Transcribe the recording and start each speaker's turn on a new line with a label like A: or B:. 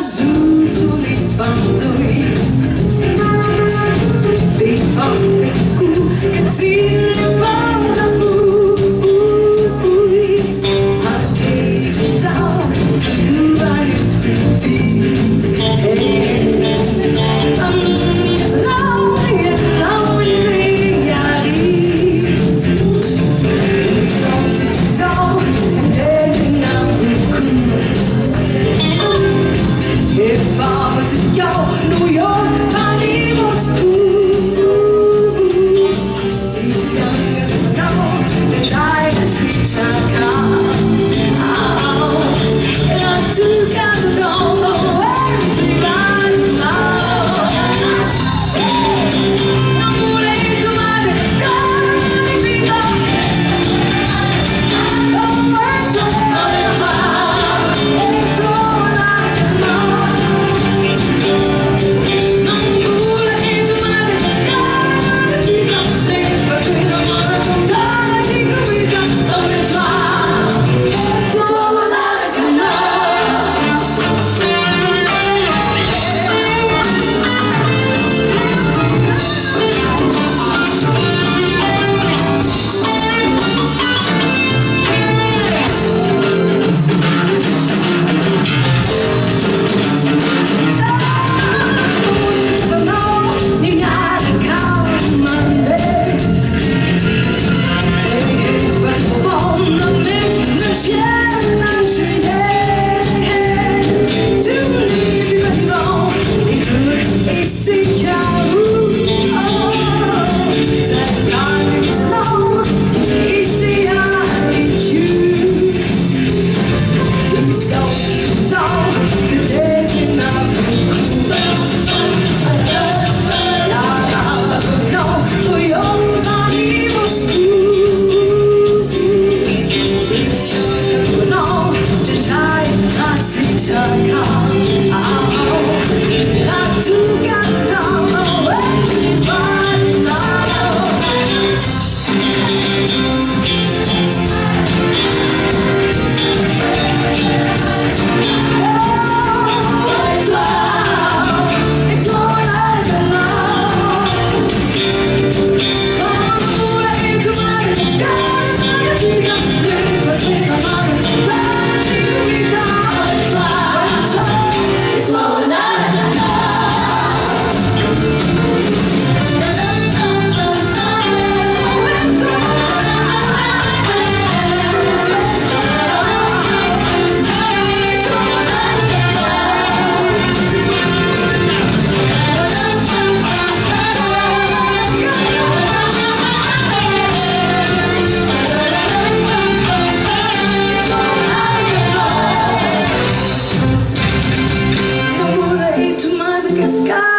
A: azul les femmes douées. Des femmes petites coups, que t'ils ne parlent pas fou. Après tout ça, tu nous vas les petits. New York, Paris, Moscou. If younger than now, the time to see Chaka. And I took out the don't know where to run now. Non voulais tout Madagascar, et puis Sky.